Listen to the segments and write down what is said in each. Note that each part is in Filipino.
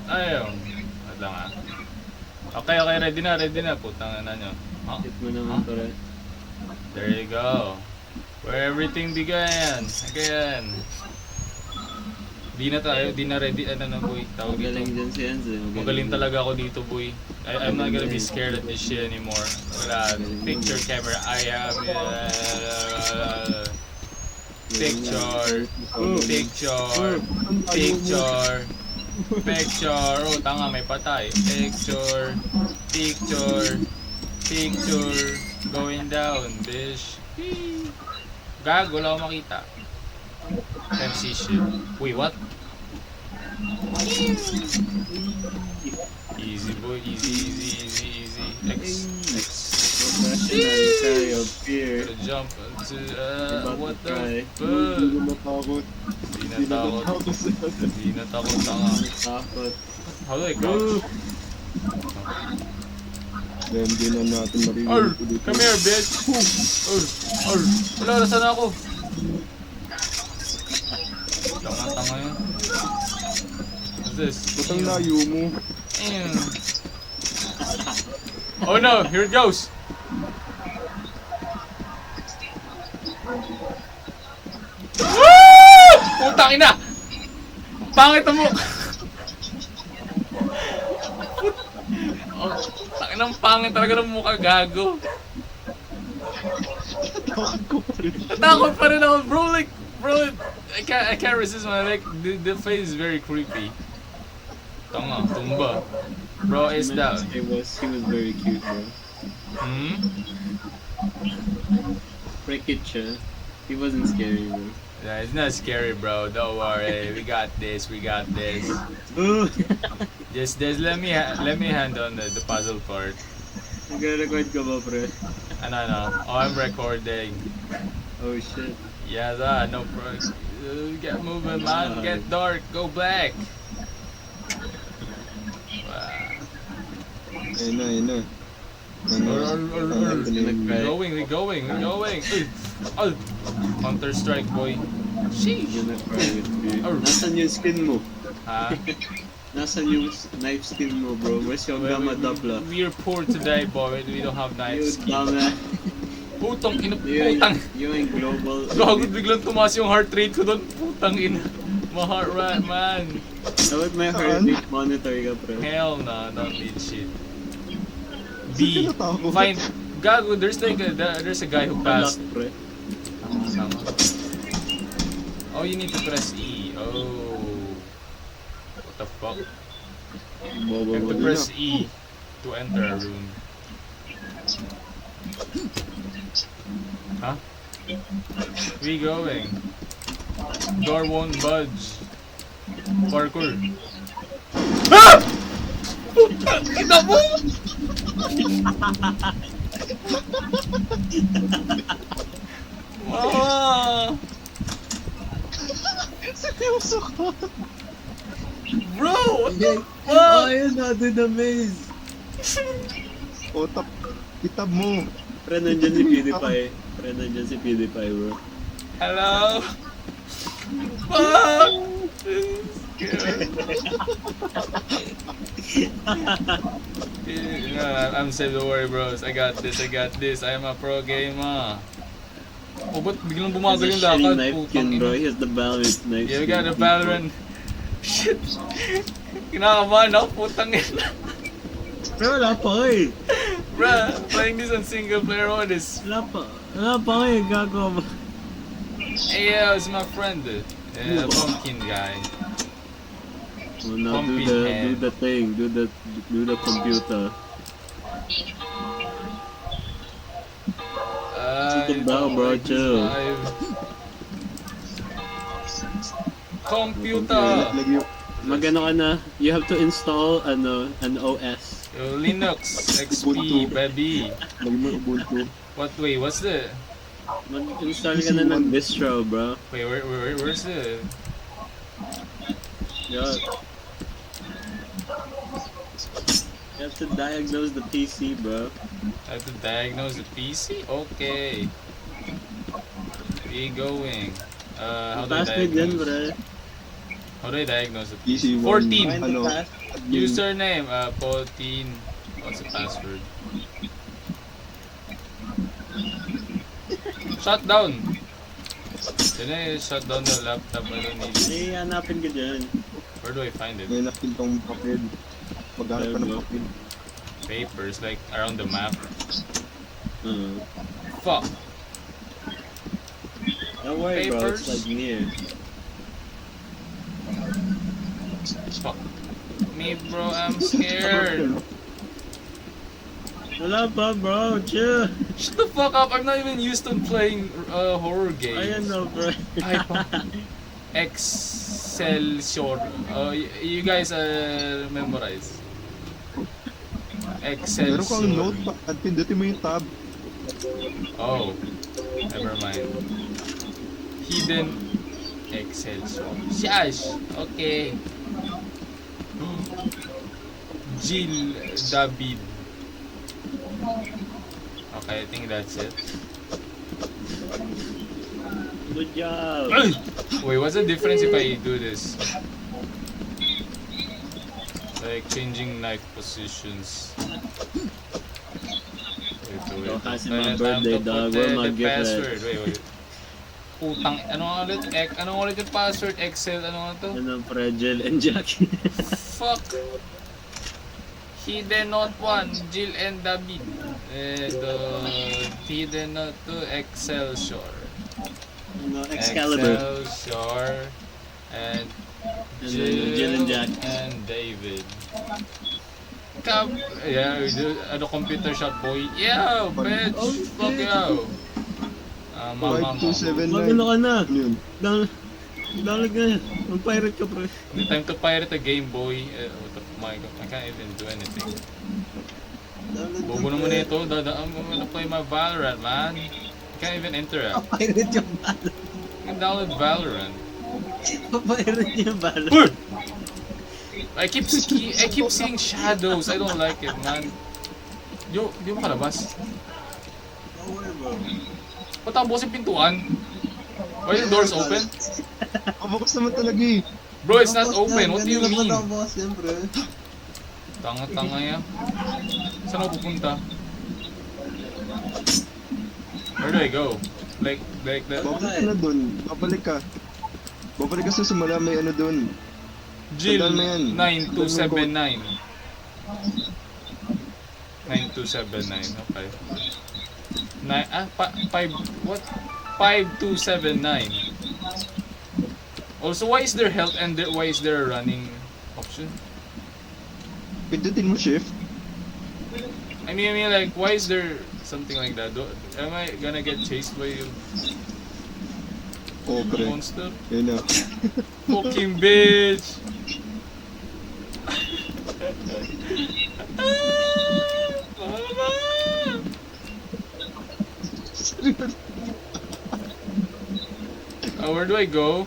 Ayun. Wait lang ah. Okay, ready na. Putang ina nyo. Huh? Hit mo naman pare. There you go. Where everything began. Again. Di na ready. Ano na boy, tawag Magaling dito. dyan si Enzo. Magaling talaga ako dito boy. I'm not gonna be scared of this shit anymore. Wala, picture camera, I am... picture. Oh, tanga, may patay. Picture. Going down, bitch. Gago, wala akong makita. MC shit. Wait, what? Easy boy, easy. X. Carry of fear. Gonna jump to, what the fuck? Hindi ko natakot. Di natakot, tanga. Takot. How do I crouch? Then, hindi na natin Arr! maririnig ulit. Come here, bitch! Arr! Wala, nasaan ako? Tanga yun. What's this? Ba't ang layo mo? Ew. Oh no, here it goes! Woo! Putang ina! Pangit ang mukha! Oh, tangin ang pangit talaga ng mukha, gago. Natakot pa rin ako, bro. Like, bro, I can't resist my like the face is very creepy. Tanga, tumba. Bro, is down. He was very cute, bro. Hmm? Freaking siya. He wasn't scary, bro. Yeah, it's not scary, bro. Don't worry. We got this. Ooh! Just let me handle the puzzle part. Nagre-record ka ba, pre? Ano. Oh, I'm recording. Oh, shit. Yeah, no pro. Get moving, man. Get dark. Go black. Wow. Ayun na. We're going. Oh, Counter Strike, boy. Sheesh. Gonna cry with fear. Arr. Nasaan yung skin mo? Ha? Nasaan yung knife skin mo, bro? Where's your gamma dapla? We're poor today, boy. We don't have You knives. dama. Putang ina, Yung putang. global. Gago, biglang tumaas yung heart rate ko doon. Putang ina. My heart rate, man. Dapat may heart rate monitor ka, pre. Hell no, don't need shit. Saan B. tinatakot? Find. Gago, there's a guy who passed. Unlock, pre. Oh, you need to press E. Oh. What the fuck? You have to press E to enter a room. Huh? Where you going? Door won't budge. Parkour. Ah! Putang ina mo! Mama! Seryoso ka? Bro, what the Oh, fuck? yun na, do the maze. O, kitab mo. Pre, nandyan si PewDiePie. Bro. Hello? Fuck! Yeah, I'm safe, don't worry bros. I got this. I am a pro gamer. Oh, ba't biglang bumagal yung He's a shitty lakad? knife Putang skin, bro. ina. He has the Valorant knife Yeah, we skin. got a Valorant. Shit. Kinakabahan ako, putang ina. Pero wala pa eh. Bruh, playing this on single player mode is... Wala pa eh, gago ba? Hey, yeah, it's my friend. Yeah, pumpkin guy. Oh, now Pumping do hand. the thing, do the computer. Chill down, bro, chill. Computer. Magano ka na, you have to install an OS. Linux XP, baby. Lagi mo Ubuntu. Wait, what's the... Mag-install ka na ng distro, bro. Wait, where's the... Yeah. You have to diagnose the PC, bro. I have to diagnose the PC? Okay. Where you going? How do I Password yan, diagnose? bro. How do I diagnose it? Easy 14. one. Find the Ano? path. Username, 14. What's the password? Shut down. Can I shut down the laptop? I don't need it. Eh, hanapin ka dyan. Where do I find it? May nakin tong papel. Maghanap ka ng papel. Papers, like around the map. Fuck. Don't worry, bro. Papers. It's like near. Fuck. Me, bro, I'm scared. Wala pa, bro. Chill. Shut the fuck up. I'm not even used to playing horror games. Ayan no, bro. Ay, pa. Excelsior. You guys memorize. Meron kang Excelsior. notepad. Pindutin mo yung tab. Oh, never mind. Hidden Excelsior. Shash. Okay. Jill David. Okay, I think that's it. Good job. Wait, what's the difference if I do this? Like changing knife positions. Wait. Oh, kasi Time my to birthday, put dog. the We'll mag-get password. Wait. Putang, ano ulit yung password? Excel, ano nga to? Ano, Fregel and Jackie. Fuck. Hidden Note 1, Jill and David. Hidden Note 2, Excelsior. Ano, Excalibur. Excelsior. And Jill and Jack. And David. Yeah, we do, computer shop boy. Yeah, bitch. Oh, Fuck shit. yo. Mama mo. 5279. Magano ka na. Ano yun? Download ka na. Mag-pirate ka, pre. Time to pirate a Game Boy. What the my God, I can't even do anything. Bobo naman ito. I'm gonna play my Valorant, man. I can't even interact. Pirate yung bala. I can download Valorant. Pirate yung bala. I keep seeing shadows. I don't like it, man. Di mo kalabas. Don't worry, bro. Ba't ang bukas yung pintuan? Why are the doors open? Kabukas naman talaga eh. Bro, it's not open. What do you mean? Nakabukas yan, bro. Tanga-tanga yan. Saan ako pupunta? Where do I go? Like that? Babalik ka na dun. Babalik ka sa simula. May ano dun. Jill Tandaan mo yan. 9279. 9279, okay. 5279. Also, why is there health and why is there a running option? Pindutin mo shift. I mean, like, why is there something like that? Am I gonna get chased by a Oh, pre. monster? Yun na. Fucking bitch! Mama! Where do I go?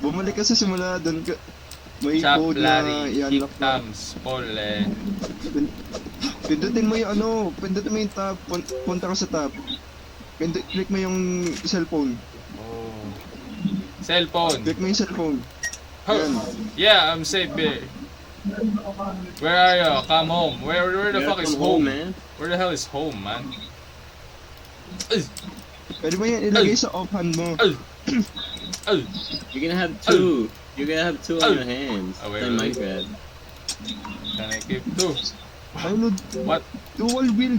Bumalik ka sa simula. Dun ka. May code na Chaplari, i-unlock na. Hictams, Pole. Pindutin mo yung ano. Pindutin mo yung tab. Punta ka sa tab. Click mo yung cellphone. Oh. Cellphone. Click mo yung cellphone. Huh. Yan. Yeah, I'm safe here. Where are you? Come home. Where the fuck is home? man. Where the hell is home, man? Ugh. Pwede mo yan ilagay sa offhand mo. Ugh. Ugh. You're gonna have two. You're gonna have two on your hands. Oh, wait, Play wait. Minecraft. Can I keep two? Ano? What? Dual build.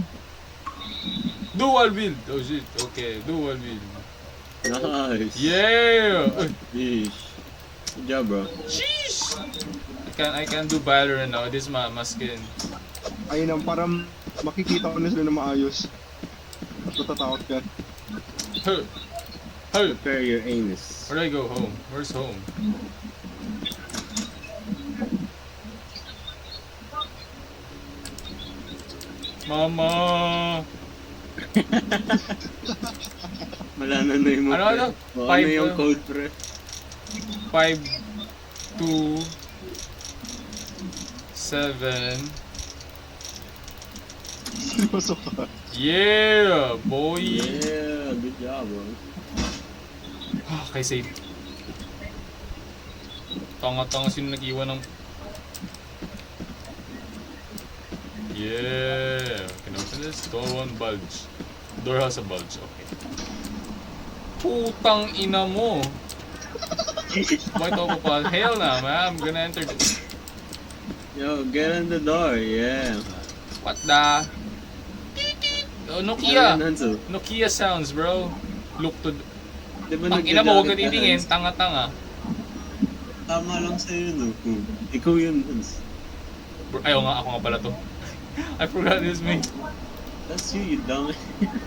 Dual build. Oh shit. Okay, dual build. Nice. Yeah. Ugh. Yeesh. Good job, bro. Sheesh. I can do Valorant now. This is my skin. Ayun ang para makikita ko na sila na maayos. Matatakot ka. Huh. Huh. Prepare your anus. Where do I go home? Where's home? Mama! Wala na yung mo, Ano? pre. O, ano Five, yung code, pre? 5, 2, 7. Seryoso ka. Yeah, boy! Yeah, good job, bro. Okay, save. Tanga-tanga sino nag-iwan ng... Yeah! Can open this? Door won't bulge. Door has a bulge, okay. Putang ina mo! Why ako pa? Hell na, man. I'm gonna enter this. Yo, get in the door, yeah. What the? Oh, Nokia! Hanzo. Nokia sounds, bro. Look to... Di ba Ang ina mo, huwag ka nagja-jacket ka, titingin. Hans? Tanga-tanga. Tama lang sa'yo, no? Ikaw yun, Hans. Ayaw nga, ako nga pala to. I forgot this me. That's you dumb.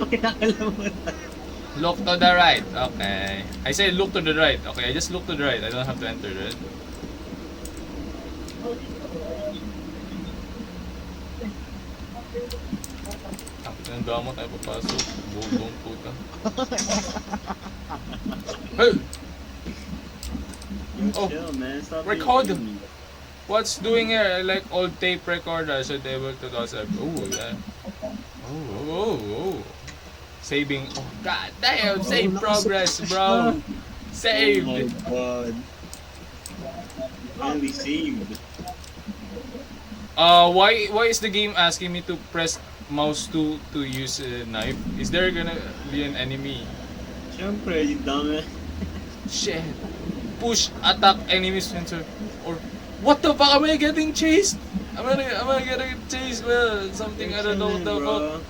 Kinakala mo na. Look to the right. Okay. I say look to the right. Okay, I just look to the right. I don't have to enter it. Ang damo tayo papasok. Bugong puta. Hey! You Oh, chill, man. Stop record. being mean. What's doing here? I like old tape recorder. I should be able to toss it. Oh, yeah. Oh. Saving. Oh, god damn. Save progress, bro. Oh Saved. my god. Finally saved. Why is the game asking me to press mouse to use a knife? Is there gonna be an enemy? Siyempre, you dumb. Shit. Push, attack, enemy sensor. Or what the fuck? Am I getting chased? Am I getting chased? Well, something I don't know what the fuck.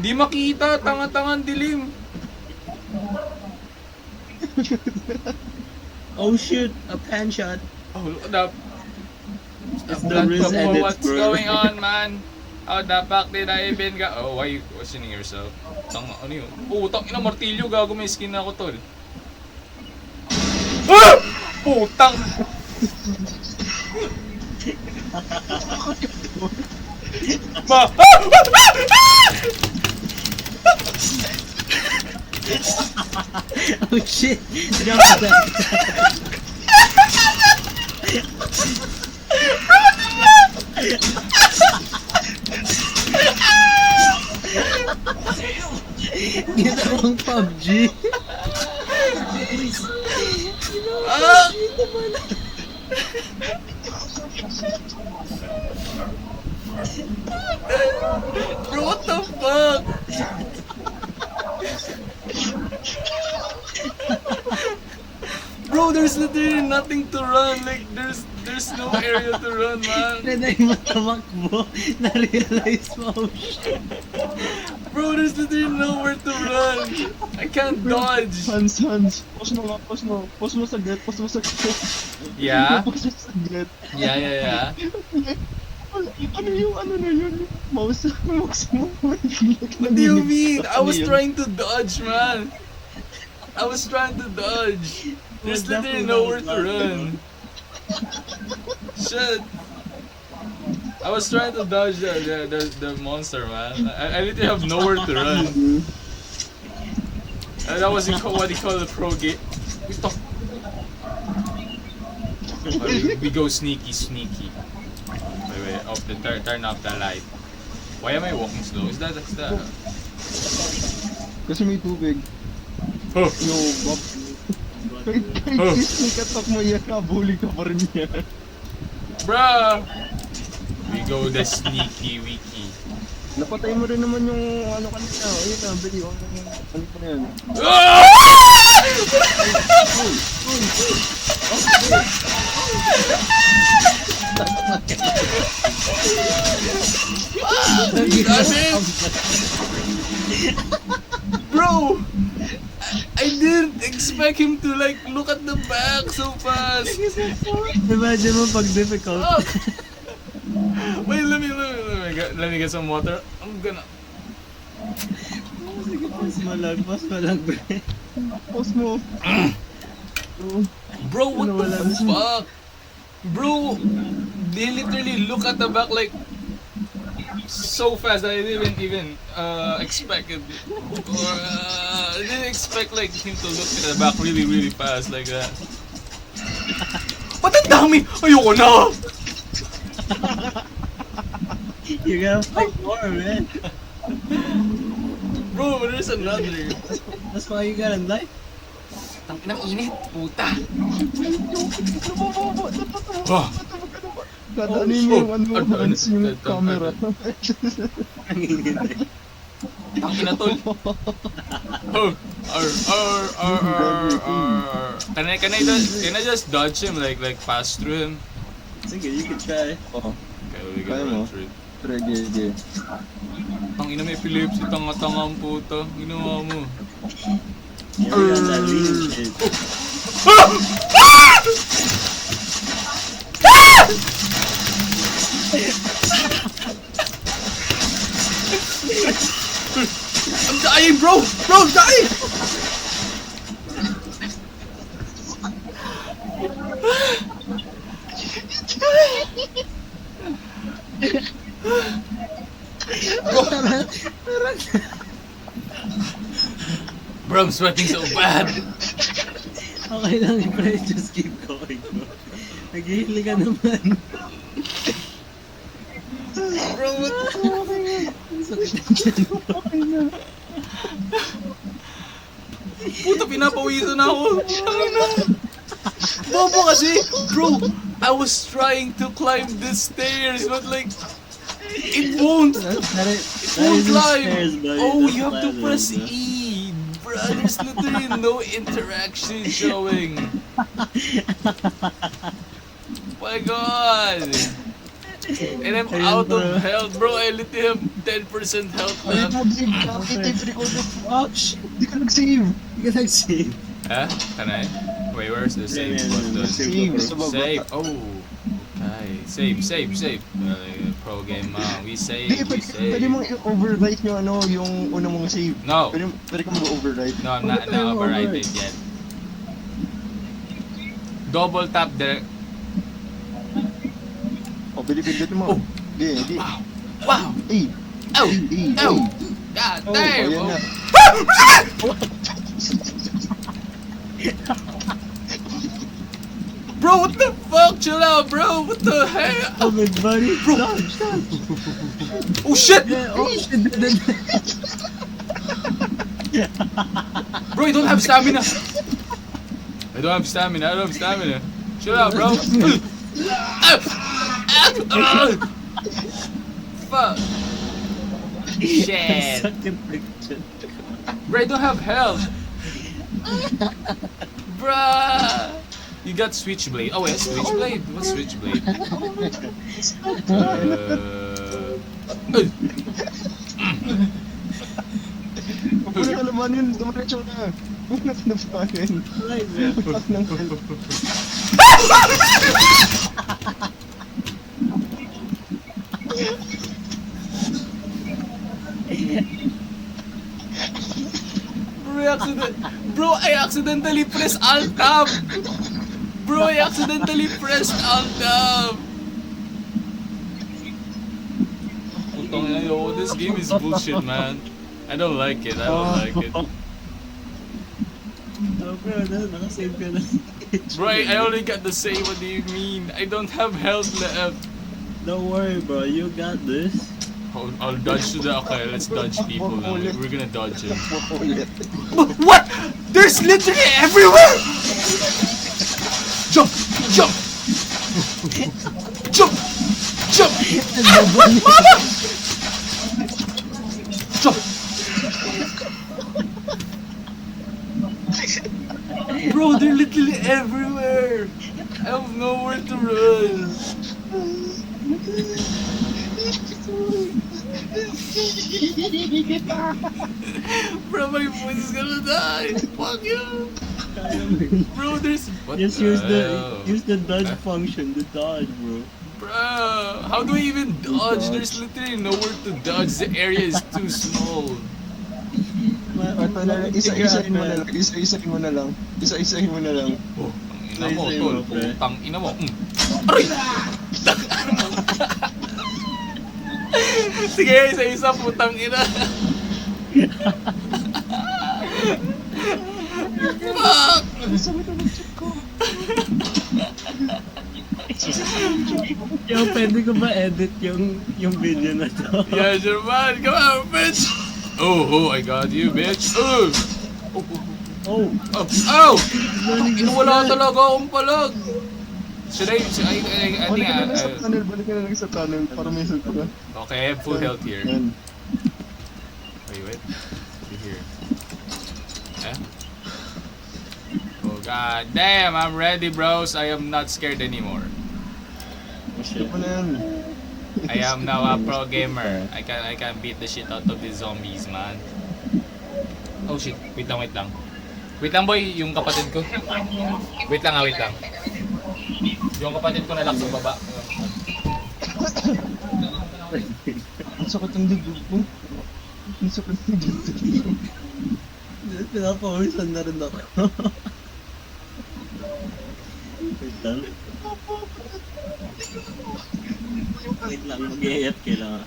Di makita, tanga-tangan dilim. Oh shit, a pan shot. Oh, look at that. It's the Riz edits, What's bro. going on, man? How the fuck did I even go? Oh, why you questioning yourself? Tanga, ano yun? Oh, tangina martilyo, gago may skin na ako, tol. Ah! Putang! Ma! Ah! Oh shit, jump that. Ginawang PUBG. Ah! Bro, what the fuck? Bro, there's literally nothing to run. Like, there's no area to run, man. Pwede yung matamakbo. Na-realize mo, oh shit. Bro, there's literally nowhere to run. I can't dodge. Hans, pause mo nga, pause mo saglit, Yeah? Pause mo saglit. Yeah. Ano yung ano na yun? Mouse mo. What do you mean? I was trying to dodge, man. I was trying to dodge. There's literally nowhere to run. Shit. I was trying to dodge the monster, man. I literally have nowhere to run. And that was what they call the pro game. We go sneaky. Wait, off the turn off the light. Why am I walking slow? Is that? Kasi may tubig. Oh. Yo, Bob. Kahit sneak attack mo yan, nabuli ka pa rin yan. Bruh! We go the sneaky wiki. Napatay mo rin naman yung ano kanina. Ayun na, bili. Ano pa na yan? Bro! I didn't expect him to like look at the back so fast. Imagine mo pag difficult. Oh. Wait, let me get some water. I'm gonna. Sige, pause mo lang, bre. Pause mo. Bro, what the fuck? Bro, they literally look at the back like so fast that I didn't even expect it. I didn't expect like him to look at the back really fast like that. Ba't ang dami? Ayoko na! You gotta fight more, man. Bro, there's another. That's why you got a knife. Tangina, init. Puta. Oh. Dadaanin mo yung ano, ano, once yung ano, camera. Nanginginig. Tangina, tol. Oh. Can I just dodge him, like pass through him? Sige, you can try. Oo. Okay, we Kaya can mo? run through it. Try, gigi. Tangina, may epilepsy. Tanga-tanga ang puta. Ginawa mo. Yeah, we got that lean shit. I'm dying, bro! Bro, I'm dying! Bro, I'm sweating so bad. Okay lang, pre. Just keep going, bro. Naghihili ka naman. Bro, what the... Sakit ang tiyan mo. Puta, pinapawisan ako. Tangina. Bobo kasi. Bro, I was trying to climb the stairs, but like... It won't. That Won't isn't climb. stairs, buddy. Oh, That's you have to ladders, press bro. E. Bro, there's literally no interaction showing. My God. And I'm Ayun, out bro. of health, bro. I literally have 10% health Ay, left. mag-save ka. Tape recorded. Oh, shit. Di ka nag-save. Hindi ka nag-save. Huh? Can I? Wait, where's the save button? Save, sa baba. Save. Oh. Okay. Save. Pro game, we save, Di, we pwede save. mong i-overwrite yung ano, yung una mong save. No. Pwede ka mag-overwrite. No, I'm not override it yet. Double tap there. O, pinipindot mo. Oh. Di. Wow. Wow. Eh. Oh. Eh. Oh. God Oh, damn. ayan Oh. na. Bro, what the fuck? Chill out, bro. What the hell? Oh, my buddy. Dodge. Oh shit! Yeah, oh, shit. Bro, I don't have stamina. Chill out, bro. Fuck. Shit. Sakit friction. Bro, I don't have health. Bruh. You got Switchblade. Oh, wait, Switchblade? What's Switchblade? Wala ka naman yun. Dumiretso na. Wala ka naman yun. Right, man. Wala ka naman. Bro, I accidentally pressed Alt Tab. Bro, I accidentally pressed Alt Tab. Putang ina, yo, this game is bullshit, man. I don't like it. Oh, bro, nakasave ka na. Bro, I only got the save. What do you mean? I don't have health left. Don't worry, bro. You got this. I'll dodge to the... Okay, let's dodge people now. We're gonna dodge him. Ulit. What? There's literally everywhere! Jump! Jump! Jump! Jump! Mama! Jump! Bro, they're literally everywhere! I have nowhere to run. Bro, my voice is gonna die. Fuck you. Bro, there's... What Just the use the dodge Huh? function, the dodge, bro. Bro, how do I even dodge? There's literally nowhere to dodge. The area is too small. Ito na, isa-isahin mo na lang. Isa-isahin mo na lang. Isa-isahin mo na lang. Oh, ang ina mo, Nice, tol. pre. Putang ina mo. Aray! Sige, isa-isa, putang ina. Fuck! Yo, pwede ko ba edit yung video na to? Yeah, sure, man. Come on, bitch. Oh, I got you, bitch. Oh. Oh! Oh! Wala talaga akong palag. Should I think Balik ka na lang sa tunnel, balik ka na lang sa tunnel para may health ka. okay, I have full health here. Yan. Wait. Here. Eh? Oh god damn, I'm ready bros. I am not scared anymore. Ito pa na yan. I am now a pro gamer. I can beat the shit out of these zombies, man. Oh shit, wait lang. Wait lang boy, yung kapatid ko. Wait lang. Yung kapatid ko nalak sa baba. Ang sakit ng dibdib ko. Ang sakit ng dibdib ko. Pinapawisan na rin ako. Wait lang. Wait lang, mag-i-AF kailangan.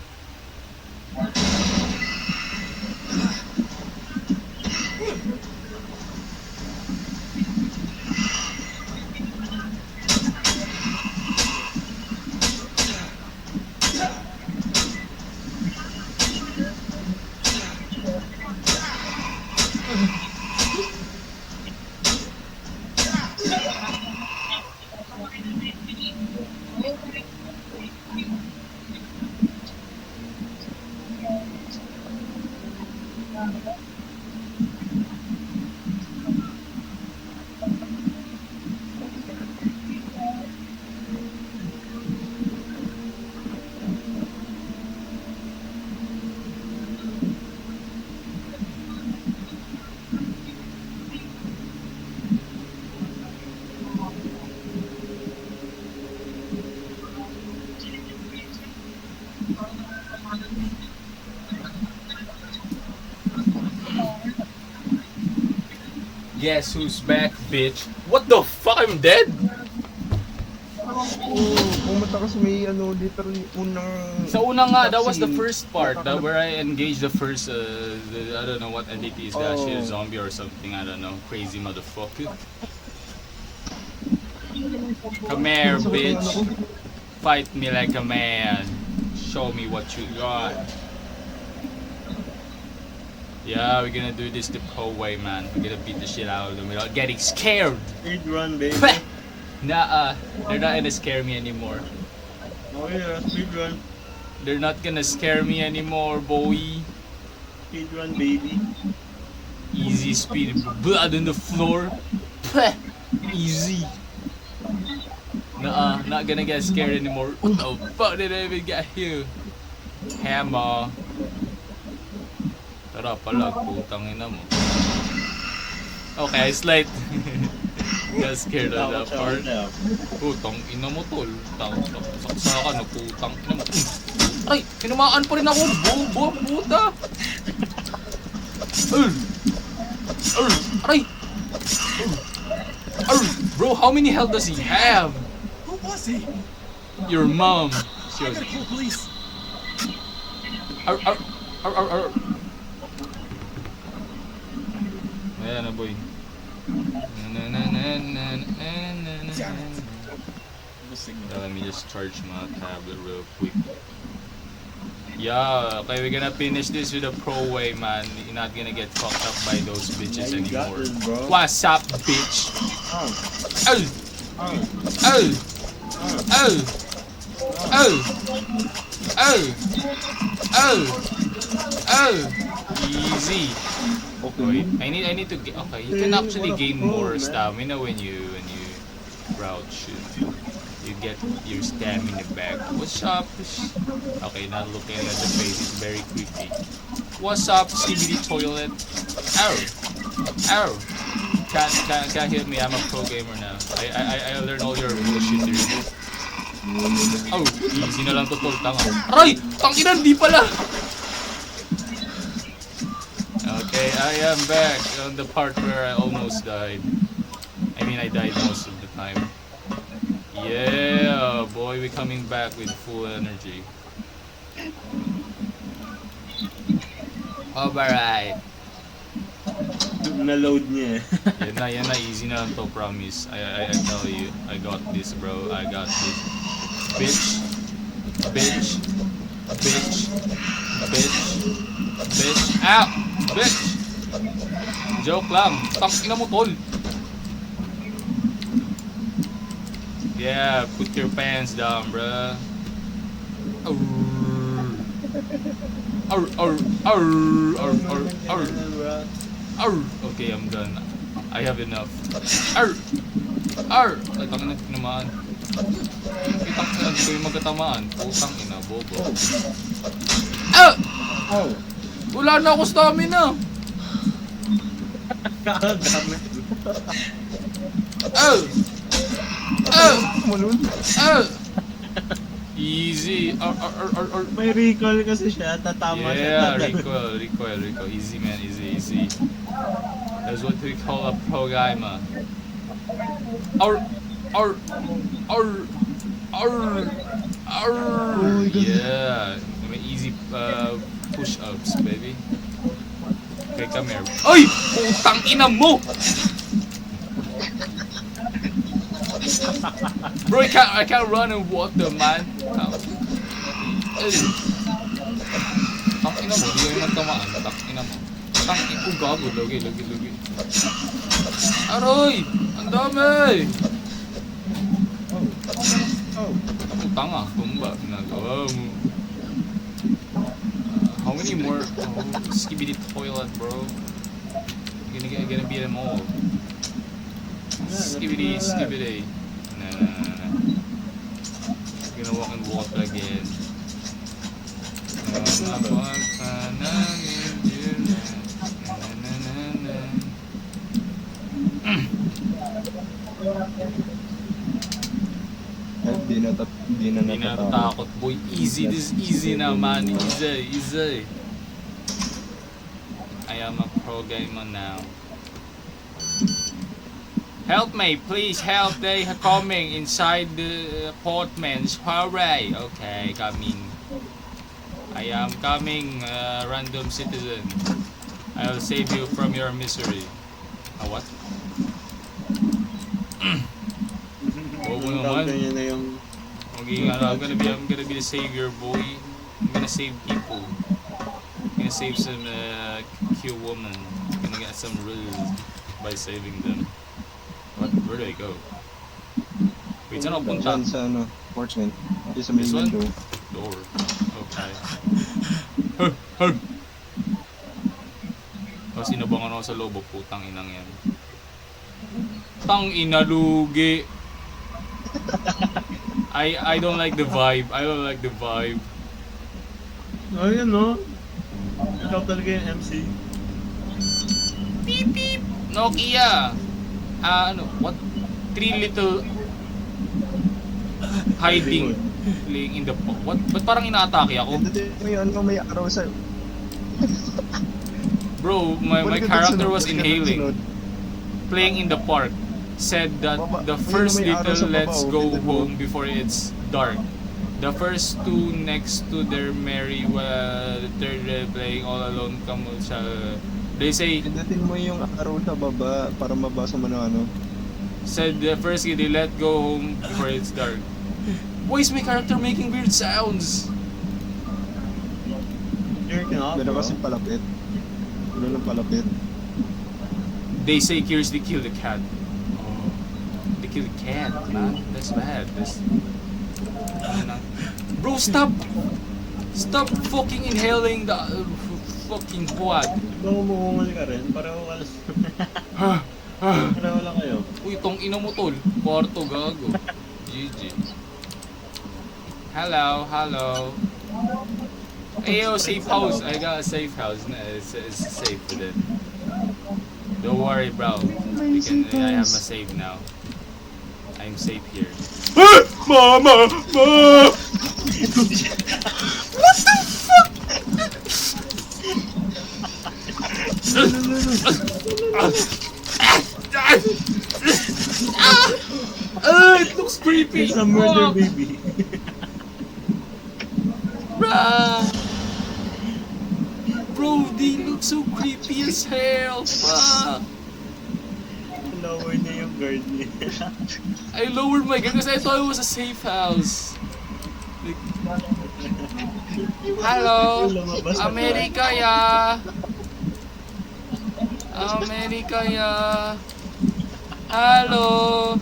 Guess who's back, bitch? What the fuck? I'm dead? Pumunta ka sa may literally unang... Sa una nga, that was the cutscene. first part where I engaged the first, I don't know what entity is that shit, Oh. zombie or something, I don't know, crazy motherfucker. Come here, bitch. Fight me like a man. Show me what you got. Yeah, we're gonna do this the pro way, man. We're gonna beat the shit out of them without getting scared. Speed run, baby. Nah, they're not gonna scare me anymore. Oh yeah, speed run. They're not gonna scare me anymore, boy. Speed run, baby. Easy speed, blood on the floor. Peh, easy. Nah, not gonna get scared anymore. What the fuck did I even get here? Hammer. Tara pala, putang ina mo. Okay, slight. Got scared of that part. Putang ina mo tol. Saksakan na putang ina mo. Ay, tinamaan pa rin ako. Bobo, puta. Aray. Bro, how many health does he have? Who was he? Your mom. I gotta call police. Ar. Ayan na boy. Let me just charge my tablet real quick. Yeah, okay, we're gonna finish this with a pro way, man. You're not gonna get fucked up by those bitches Yeah, you got anymore. this, bro. What's up, bitch? Oh, Oh, oh, oh, oh, oh, oh, oh. Easy. Wait, I need to get. Okay, you can actually gain more stamina when you crouch. You get your stamina back. What's up? Okay, not looking at the faces very quickly. What's up, CBD toilet? Ow, ow. Can't hit me. I'm a pro gamer now. I learned all your bullshit here. Oh, easy na lang to tol, tanga. Aray! Tangina, di pala! Okay, I am back on the part where I almost died. I mean, I died most of the time. Yeah, boy, we're coming back with full energy. Alright. na-load niya eh. Yan na, easy na lang to, promise. I tell you, I got this, bro. I got this. Bitch. Bitch. Bitch. Bitch. Bitch. Ow! Bitch! Joke lang. Tangina mo, tol. Yeah, put your pants down, bruh. Arr, arr, arr, arr, arr, arr, arr. Okay, I'm done. I have enough. Arr! Arr! Ay, tangina, tinamaan. Ay, tangina, hindi ko yung magkatamaan. Putang ina, bobo. Ah! Oh! Wala na ako stamina! Kakagamit. Ah! Ah! Malun! Ah! Easy. Arr, arr, arr, arr, arr. May recall kasi siya, tatama siya. Yeah, recoil. Easy, man, easy. That's what we call a pro gamer. Arr! Arr! Arr! Arr! Arr! Oh my God. Yeah, may easy push-ups, baby. Okay, come here. Ay! Putang ina mo! Bro, I can't run in water, man. Tang ina mo, di yung nagtamaan. Tang ina mo. Tang ina mo, gago. Lagi. Aroy! Ang dami! Oh! Ang tanga, tumba. Ginagawa mo. How many more? Oh, skibidi toilet, bro. You're gonna beat them all. Skibidi. Nah. Gonna walk in water again. Di na Hindi na natatakot, boy. Easy, this is easy na, man. Easy. I am a pro gamer now. Help me, please help. They are coming inside the apartments. Hurry. Okay, coming. I am coming, random citizen. I will save you from your misery. What? Bobo naman. Ganyan na yung... I'm gonna be the savior, boy. I'm gonna save people. I'm gonna save some cute woman. I'm gonna get some rules by saving them. Where do I go? Wait, saan ako punta? Diyan sa apartment. Di sa main This one? window. Door. Okay. Tapos inabangan ako sa lobo, putang inang yan. Tang ina lugi. I don't like the vibe. Oh, yun no? Ikaw talaga yung MC. Beep beep. Nokia. What? 3 little hiding playing in the what? Ba't parang inaatake ako? May may araw sa... Bro, my character was inhaling. Playing in the park. Said that the first little let's go home before it's dark. The first two next to their merry the third playing all alone they say Pindutin mo yung araw sa baba para mabasa mo na said the first kid they let go home before it's dark. Why is my character making weird sounds? Jerking off, Meron bro. kasi palapit. Meron ng palapit. They say Kirsty killed the cat. Oh, they killed the cat, man. That's bad. Bro, stop fucking inhaling the fucking quad. Ikaw umuungal ka rin, pareho wala. Pareho lang kayo. Uy, tong ina mo tol. Kwarto gago. GG. Hello. Ayo, safe house. I got a safe house. No, it's safe with it. Don't worry, bro. I have a save now. I'm safe here. Mama! What the fuck? It looks creepy. It's a murder baby. Bruh. Bro, they look so creepy as hell. Fuck. Lower niya yung guard niya. I lowered my gun because I thought it was a safe house. Like, hello, Lumabas na America ya. How many kaya? Hello?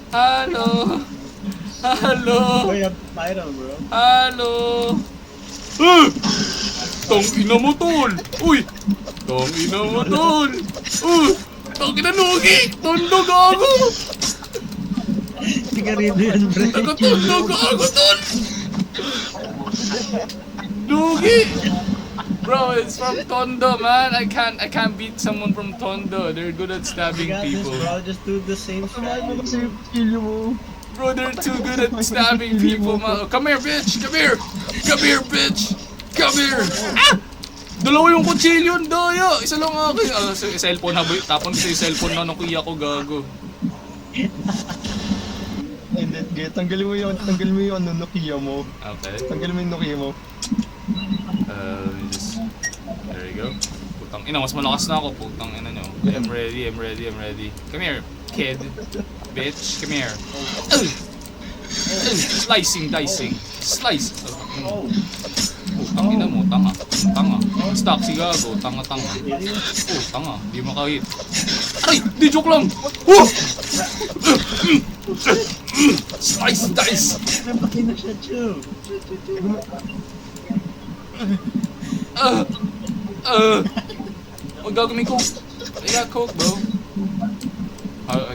Hello? Hello? Boy, I'm viral, bro. Hello? Tong ina mo, tol! Uy! Tong ina mo, tol! Tong ina nugi! Tondo gago! Sigarilyo yan, bro. Nakatondo gago, tol! Nugi! Bro, it's from Tondo, man. I can't beat someone from Tondo. They're good at You stabbing got this, people. bro. Just do the same Samahan mo kasi strategy. yung kutsilyo mo. Bro, they're too good at stabbing people, man. Come here, bitch! Come here! Come here, bitch! Come here! Ah! Dalawa yung kutsilyo, daya! Isa lang akin. Cellphone ha, boy. Tapon kasi yung cellphone na kuya ko, gago. And then, tanggalin mo yung ano, Nokia mo. Okay. Tanggalin mo yung Nokia mo. Let me just... There you go. Putang ina, mas malakas na ako. Putang ina nyo. I'm ready, I'm ready, I'm ready. Come here, kid. Bitch, come here. Slicing, dicing. Slice. Putang ina mo, tanga. Tanga. Stock si gago, tanga. Tanga. Di makahit. Ay! Di joke lang! Slice, dice! Napaki na siya, Chu. Oh, gago may coke. I got coke, bro.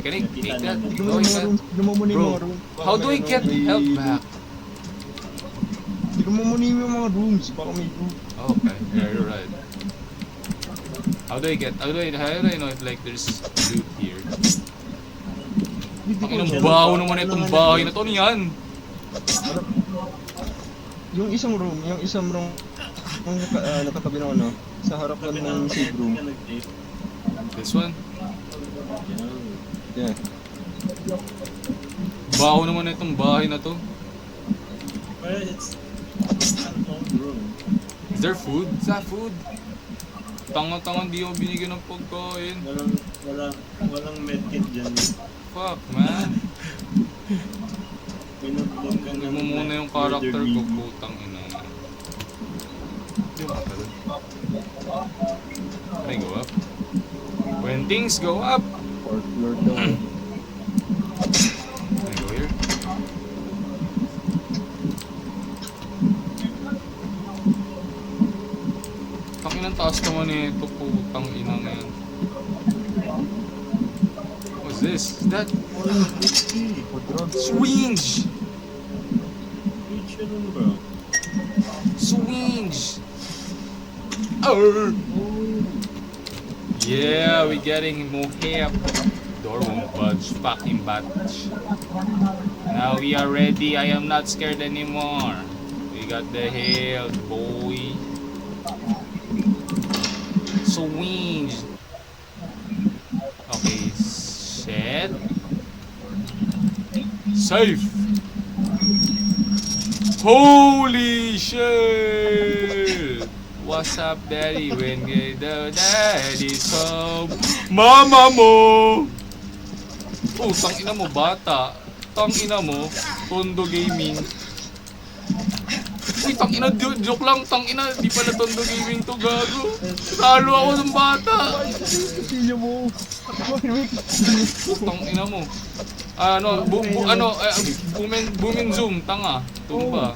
Can I take that? Oh, I can. Tignan mo muna yung Bro, mga room. how do I get health back? Tignan mo muna yung mga rooms. Baka may room. Oh, okay, yeah, you're right. How do I know if like there's loot here? Ang inang baho naman itong bahay na to niyan. Yung isang room, yung nakatabi ng ano, sa harapan ng save room. This one? Yeah. Baho naman itong bahay na to. Well, it's an old room. Is there food? Is that food? Tanga-tanga, di ako binigyan ng pagkain. Walang medkit dyan. Fuck, man. Pinutlog ka Hindi mo muna yung character ko, putang ina. Yung mata doon. Can I go up? When things go up! Fourth floor daw. Can I go here? Takin ang taas naman eh, ito putang ina na yan. What's this? Is that swings? Reach yun, bro. Swings! Oh! Yeah, we getting more help. Door won't budge, fucking budge. Now we are ready, I am not scared anymore. We got the help, boy. Swings! Okay, set. Safe! Holy shit! What's up, daddy? When the daddy's home? Mama mo! Oh, tangina mo, bata. Tangina mo, Tondo Gaming. Uy, tangina, joke lang, tangina. Di pala Tondo Gaming to, gago. Talo ako ng bata. Kutsilyo mo. Tangina mo. Booming zoom, tanga. Tumba.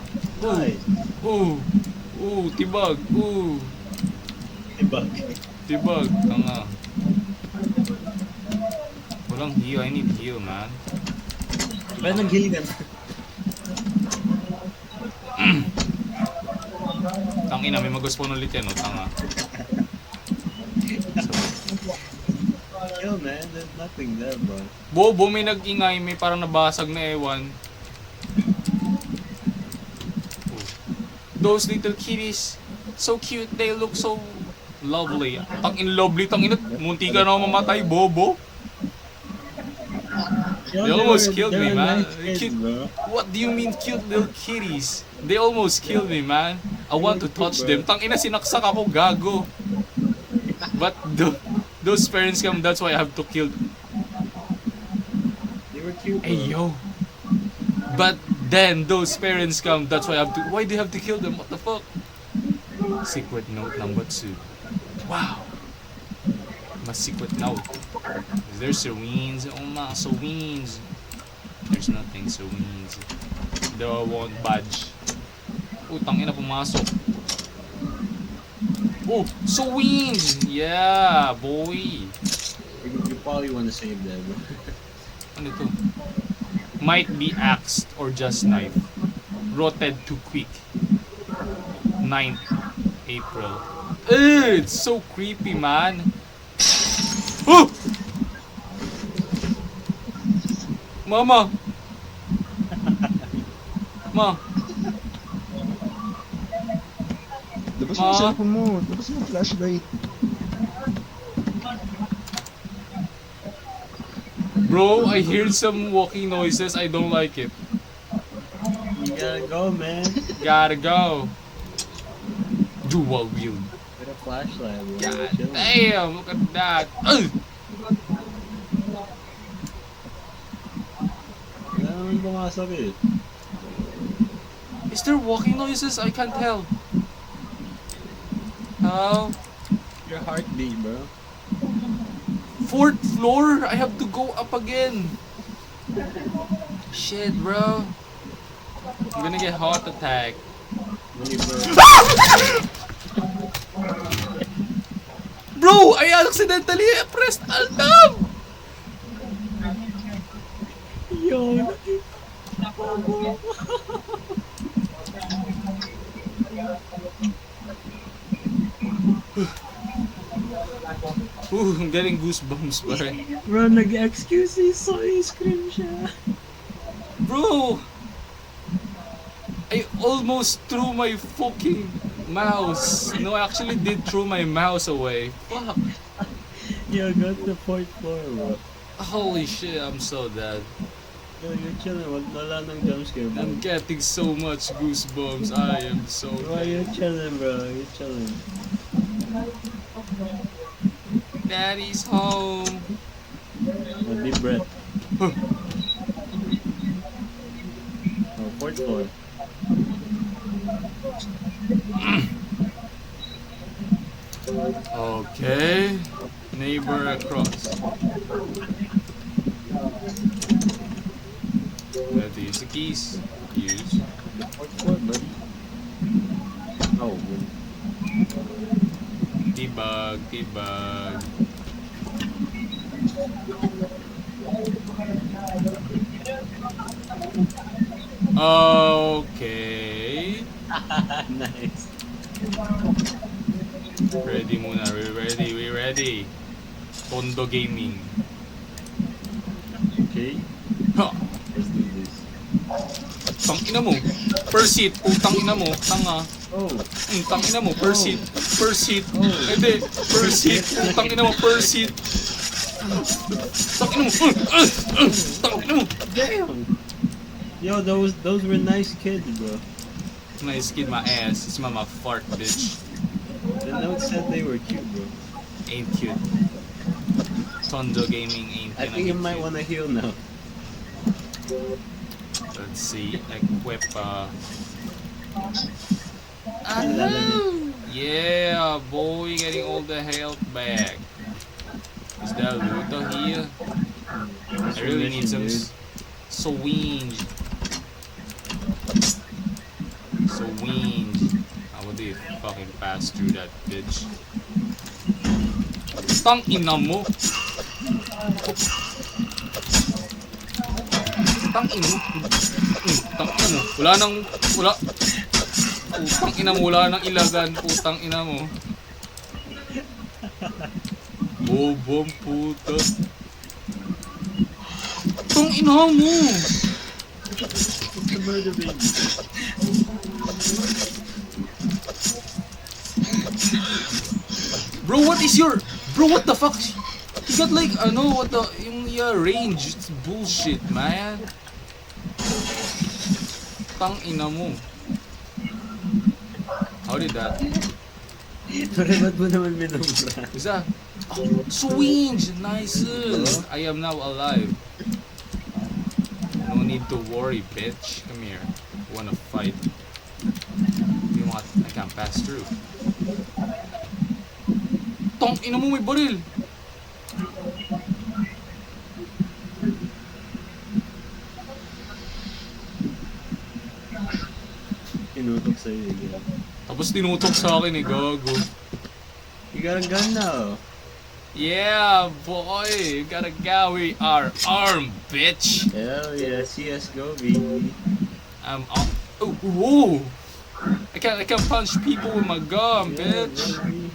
Tibag. Tibag, tanga. Walang heal, I need heal, man. Ba't nag-heal ka na? Tangina, may mag-spawn ulit yan, no? Tanga. Yo, man, there's nothing there, bro. Bobo, may nag-ingay, may parang nabasag na ewan. Those little kitties, so cute, they look so lovely. Tangin lovely, tangina, munti ka na mamatay, bobo. Yo, They almost killed me, they're man. nice kids, bro. What do you mean cute little kitties? They almost killed me, man. I want to touch them. Tangina, sinaksak ako, gago. But those parents come, that's why I have to kill. They were cute, bro. Hey, yo. But then those parents come, that's why I have to. Why do you have to kill them? What the fuck? Secret note number 2. Wow. a secret note. Is there sirens? Oh mga sirens. There's nothing sirens. The one badge. Utang ina pumasok. Oh, sirens! Yeah, boy. You probably want to save that, bro. Ano to? Might be axed or just knife. Rotted too quick. 9th April. Ugh, it's so creepy, man. Oh! Mama! Ma! Labas mo yung cellphone mo. Labas mo yung flashlight. Bro, I heard some walking noises. I don't like it. You gotta go, man. Gotta go. Dual wield. Get a flashlight, bro. God Chill. damn, look at that. Ugh. Wala naman pumasok eh. Is there walking noises? I can't tell. How? Your heartbeat, bro. 4th floor? I have to go up again. Shit, bro. I'm gonna get heart attack. Really, bro. Bro, I accidentally pressed Alt Tab. Yo, Ooh, I'm getting goosebumps, pare. bro, nag-excuse so scream siya. Bro, I almost threw my fucking mouse. No, I actually did throw my mouse away. Fuck. Yo, go to the 4th floor, bro. Holy shit, I'm so dead. Yo, you're chilling. Wala nang jump scare, bro. I'm getting so much goosebumps. I am so Bro, you're chilling, bro. You're chilling. Daddy's home. Oh, deep breath. Huh. Oh, 4th floor. Okay. Neighbor across. Let's use the keys. Use. The 4th floor, buddy. Oh, bro. Debug, debug. Okay. Nice. Ready muna. We ready. Tondo Gaming. Okay, Ha! let's do this. Tang ina mo. Per seat. Putang ina mo. Tanga. Oh, Tang ina mo. Per seat. Per seat. Hindi. Per seat. Tang ina mo. Per seat. Tang ina mo. Tang ina mo. damn. Yo, those were nice kids, bro. Nice kid my ass. It's mama fart, bitch. The note said they were cute, bro. Ain't cute. Tondo Gaming ain't I gonna think you be might cute. want to heal now. Let's see. Equip, Yeah, boy, getting all the health back. Is there loot here? I really need some swinge. Swinge. How would you fucking pass through that bitch? Tang ina mo! Tang ina mo! Tang ina mo! Wala. Putang ina mo, wala nang ilagan. Putang ina mo. Bobong puta. Tang ina mo! The murder baby. Bro, what is your... Bro, what the fuck? He got like, what the... Yung range. It's bullshit, man. Tang ina mo. How did that? Pare, ba't mo naman minumura? Isa. Oh, swinge! Nice. I am now alive. No need to worry, bitch. Come here. Wanna fight? You want? I can't pass through. Tong ina mo, may baril. sa'yo again. Tapos tinutok sa akin eh, gago. You got a gun now. Yeah, boy, you gotta go. We are armed, bitch. Hell yeah, CSGO, baby. I'm up. Oh, whoa. I can punch people with my gun, Yeah, bitch. baby.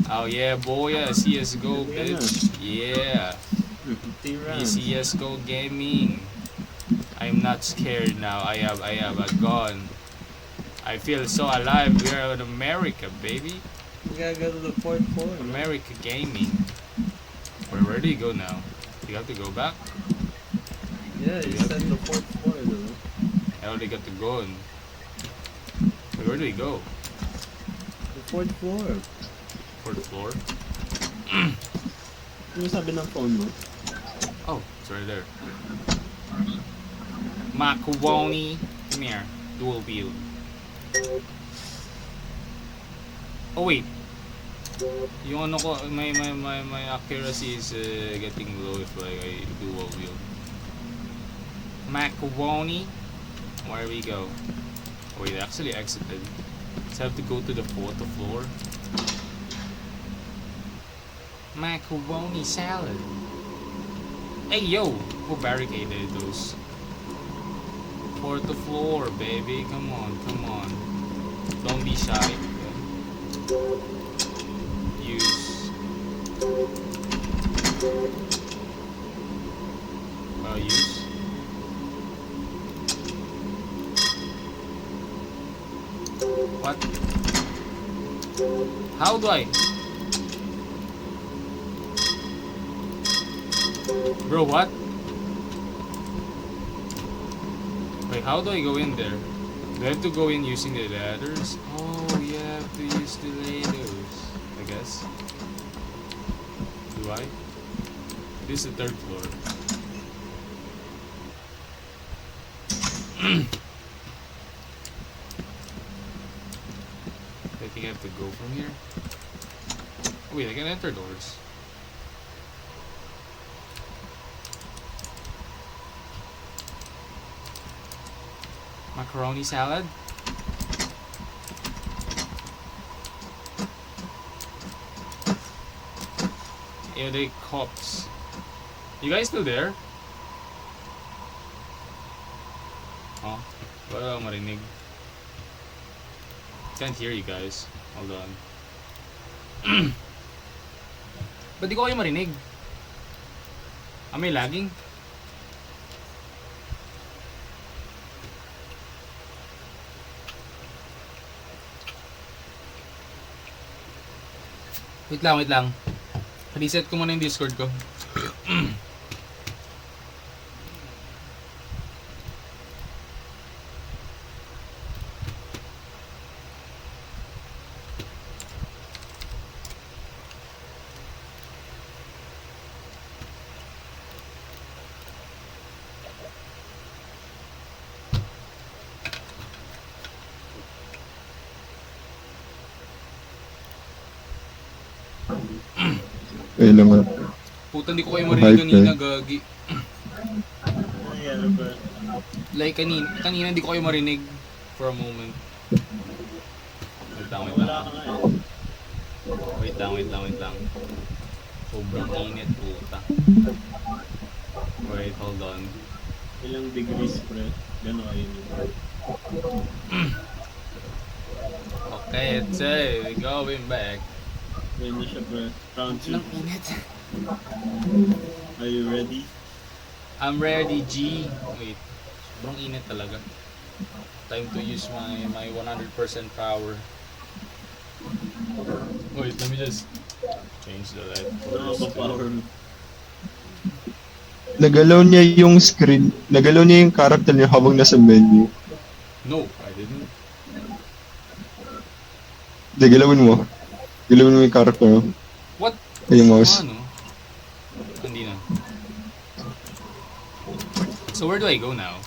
Oh yeah, boy, yeah, CS:GO, Yeah. bitch. Yeah, 15 me rounds. CS:GO gaming. I'm not scared now. I have a gun. I feel so alive. We are in America, baby. You gotta go to the fourth floor. man. America gaming. Where do you go now? You have to go back. Yeah, you said the fourth floor though. I already got the gun. Wait, where do we go? The fourth floor. Fourth floor. Ano sabi ng phone mo? Oh, it's right there. Macaroni. Come here. Dual wield. Oh wait. Yung ano ko, my accuracy is getting low if like I dual wield. Macaroni. Where we go? Oh wait, I actually exited. So I have to go to the fourth floor. Macaroni salad. Hey yo, who barricaded those? Fourth floor, baby. Come on, come on. Don't be shy. Use. Use. What? How do I? Bro, what? Wait, how do I go in there? Do I have to go in using the ladders? Oh, you have to use the ladders, I guess. Do I? This is the third floor. I think I have to go from here. Oh, wait, I can enter doors. Macaroni salad. Yeah, they cops. You guys still there? Oh, wala akong marinig. Can't hear you guys. Hold on. Ba't di ko kayo marinig? May lagging? Wait lang. Reset ko muna yung Discord ko. Ayun lang nga. Puta, hindi ko kayo marinig kanina, gagi. Ano ba? Like, kanina hindi ko kayo marinig for a moment. Wait lang. Wala ka nga eh. Wait lang. Sobrang init, puta. Wait, hold on. Ilang degrees, pre? Gano'n kayo nito? Okay, it's going back. Gano'n na siya, pre. Round 2. Ang init. Are you ready? I'm ready, G. Wait, sobrang init talaga. Time to use my 100% power. Wait, let me just change the light. Ano ba power mo? Nagalaw niya yung screen. Nagalaw niya yung character niya habang nasa menu. No, I didn't. Hindi, galawin mo. Galawin mo yung character mo. What? Ay, yung mouse. Ano? Hindi na. So where do I go now?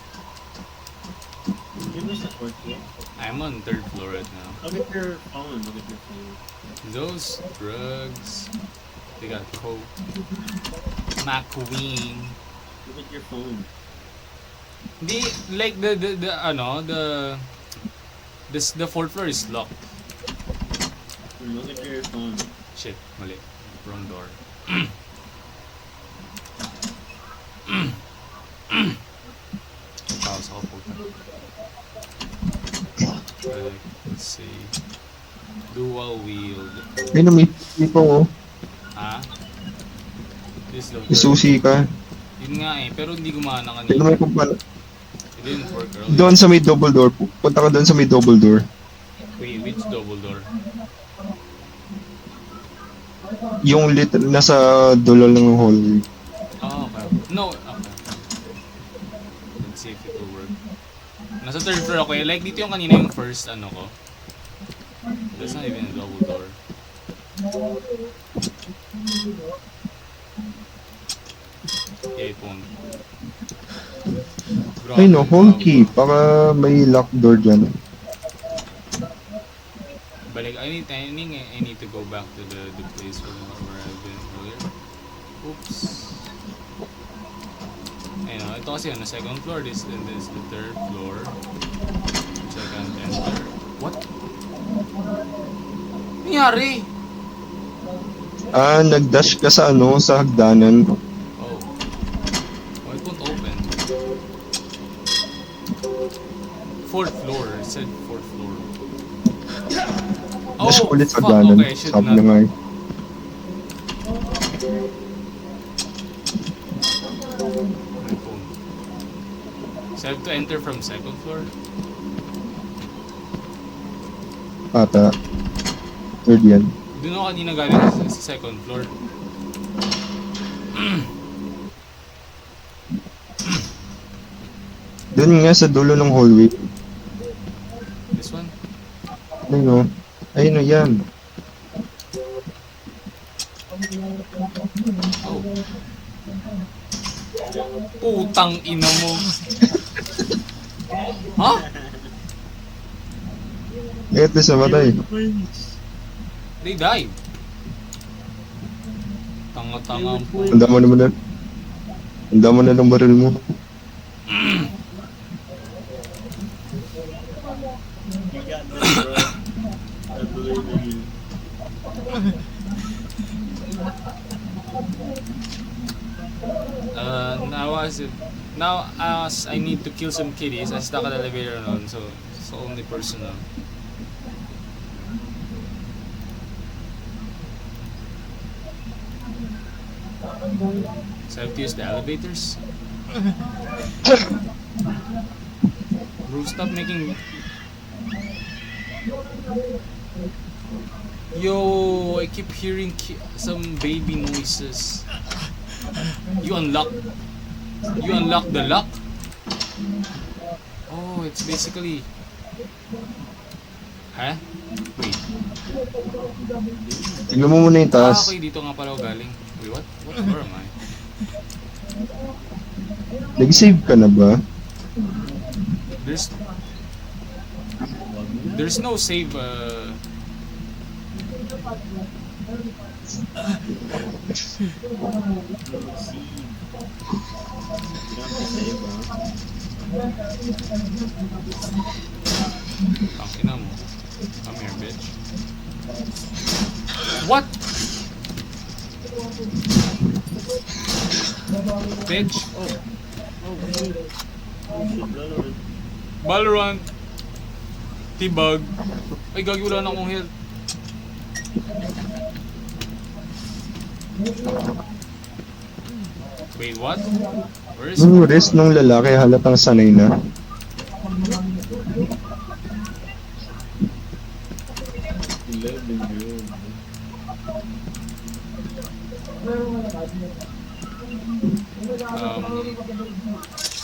Give us a fourth floor. I'm on third floor right now. Look at your phone. Look at your phone. Those drugs. They got coke. McQueen. Look at your phone. Di like the The fourth floor is locked. Look at your phone. Shit, mali. Wrong door. Tapos ako puta. Let's see. Dual wield. Ay, may po, oh. Ha? This the Isusi ka. Yun nga eh, pero hindi gumana Tignan mo kanina. kung paano. It didn't work earlier. Doon sa may double door. Punta ka doon sa may double door. Wait, which double door? Yung nasa dulo ng hallway. Oh, okay. No, okay. Let's see if it will work. Nasa third floor ako eh. Like dito yung kanina yung first ano ko. That's not even a double door. Yeah, it won't. Ay no, home key. Baka may lock door dyan. Balik, I need to go back to the place where I've been earlier. Oops. Ayun o, ito kasi on the second floor, this is the third floor. Which I can't enter. What? Nangyari? Ah, nag-dash ka sa ano, sa hagdanan. Oh. Oh, it won't open. Fourth floor, it said fourth floor. Dash ulit sa fuck, hagdanan. okay, should Sabi not. na nga eh. My phone. So I have to enter from second floor? Ata. Third yan. Doon ako kanina galing sa second floor. Doon nga sa dulo ng hallway. This one? Ayun no. Ayun no, yan. Oh. Putang ina mo. Ha? Eh, at least namatay. They died. Tanga-tanga ang po. Handa mo naman na. Handa mo na ng baril mo. You got this, bro. I believe in you. Now as I need to kill some kitties, I stuck at the elevator nun, so it's only personal. So I have to use the elevators? Bro, stop making... Yo, I keep hearing some baby noises. You unlock the lock? Oh, it's basically... Huh? Wait. Tignan mo muna yung taas. Okay, dito nga pala ako galing. Wait, what? What floor am I? Nag-save ka na ba? There's no save, Tangina mo. Come here, bitch. What? Bitch. Valorant. Tibag. Ay, gagi, wala na akong health. Wait, what? Where is Yung rest ng lalaki halatang sanay na.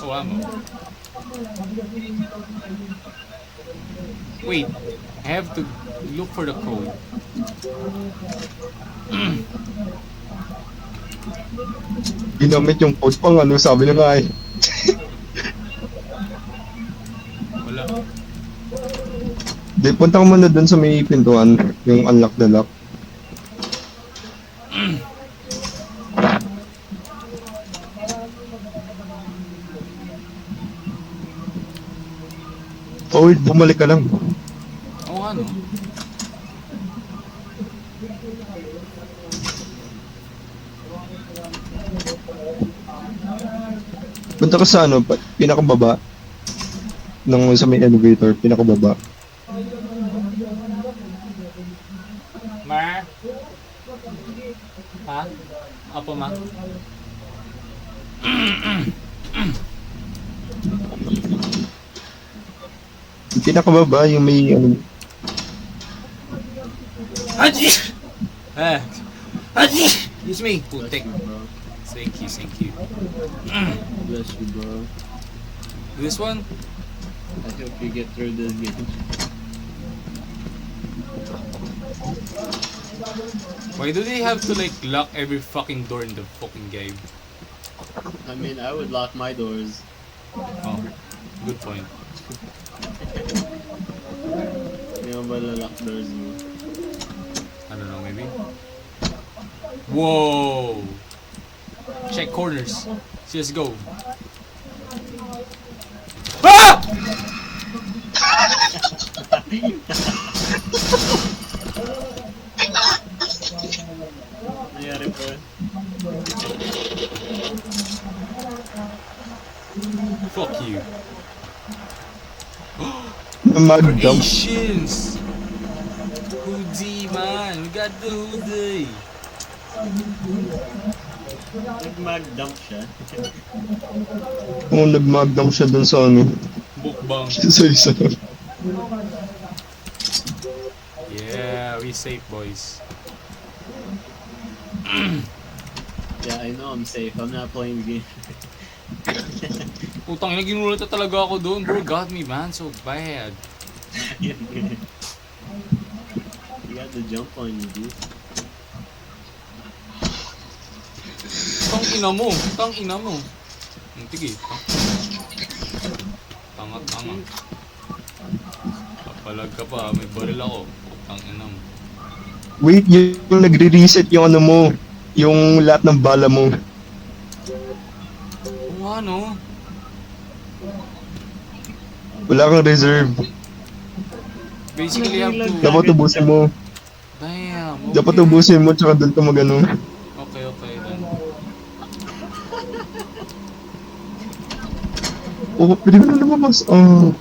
Oh, ammo. Wait, I have to look for the code. Ginamit yung code pang ano, sabi na nga eh. Wala. Di, punta ka muna dun sa may pintuan, yung unlock the lock. Oh wait, bumalik ka lang. Punta ka sa ano, pinakababa. Nung sa may elevator, pinakababa. Ma? Ha? Apo, ma? Yung pinakababa, yung may ano, Haji! Eh. Haji! Excuse me. Putik. Bro. Thank you. Bless you, bro. This one? I hope you get through this game. Why do they have to like lock every fucking door in the fucking game? I mean, I would lock my doors. Oh, good point. Hindi mo ba lock doors mo? I don't know, maybe. Whoa! Check corners. Let's go. Ah! Nangyari po. Fuck you. mag-dump. Patience! Hoodie, man. We got the hoodie. Nag-mag-dump siya. Kung nag-mag-dump siya dun sa ano, Bukbang. sa isa. Yeah, we safe, boys. Yeah, I know I'm safe. I'm not playing the game. Putang ina, ginulat na talaga ako doon. Bro, got me, man. So bad. You got the jump on you, dude. Tang ina mo. Sige. Tanga. Papalag ka pa, may baril ako. Tang ina mo. Wait, yung nagre-reset yung ano mo, yung lahat ng bala mo. Kung ano? Wala kang reserve. Basically, you have to... Dapat ubusin mo. Damn, okay. Dapat ubusin mo, tsaka doon ka mag-ano. Okay, then. Oh, pwede mo na lumabas. Oh.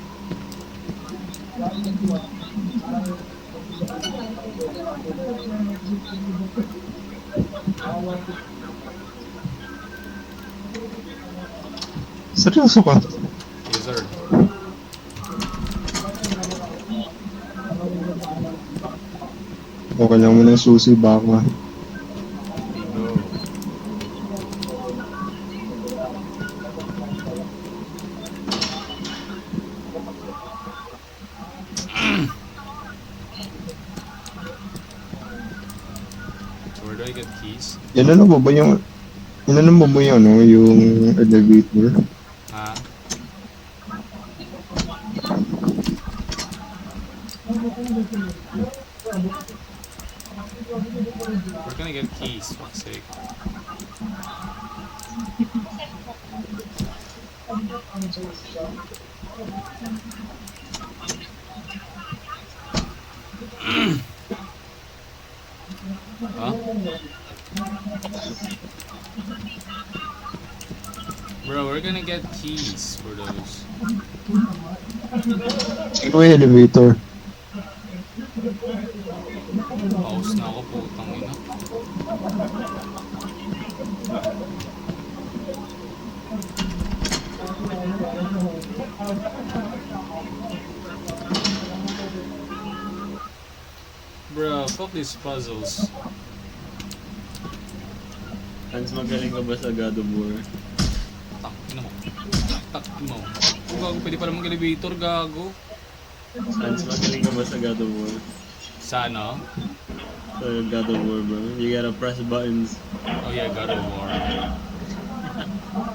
Seryoso ka? Yes, sir. Okay lang mo ng susi, baka. No. Where do I get keys? Yan mo ba yung... Yan mo ba yung ano, yung elevator? Ha? We're gonna get keys, fuck's sake. Huh? Bro, we're gonna get keys for those. Ito yung elevator. Pause na ako, putang ina. Bro, fuck these puzzles. Hans, magaling ka ba sa God of War? Tak mo. Oh, gago, pwede pala mag-elevator, gago. Hans, magaling ka ba sa God of War? Sa ano? Sa God of War, bro. You gotta press buttons. Oh yeah, God of War.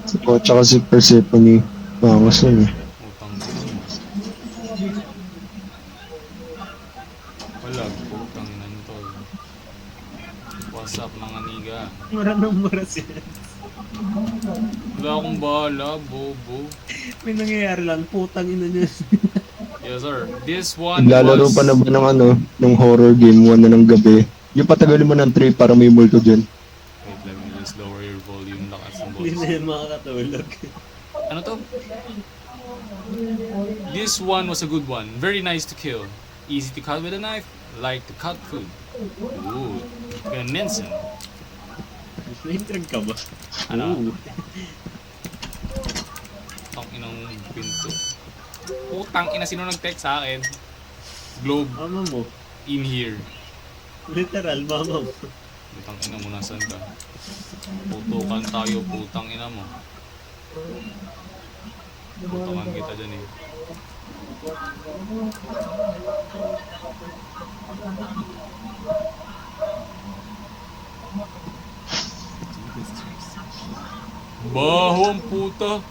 Si Po, tsaka si Persephone. Bangos yun eh. Utang ina mo. Walag, putang ina nito. What's up, mga niga? Mura ng mura siya. Wala akong bahala, bobo. May nangyayari lang, putang ina niya. Yes, sir. This one Naglalaro was... pa na ba ng ano, ng horror game 1 na ng gabi. Yung patagalin mo ng 3 para may multo dyan. Wait, let me just lower your volume. Lakas ng Hindi na voice. yan makakatulog. Ano to? This one was a good one. Very nice to kill. Easy to cut with a knife. Like to cut food. Ooh. Ganun. Na-intrigue ka ba? Ano? Oo. Tang inang pinto. Putang ina, sino nag-text sa akin? Globe Mama mo. in here. Literal, mama mo. Putang ina mo, nasan ka? Putukan tayo, putang ina mo. Putukan kita dyan eh. Baho ang puta.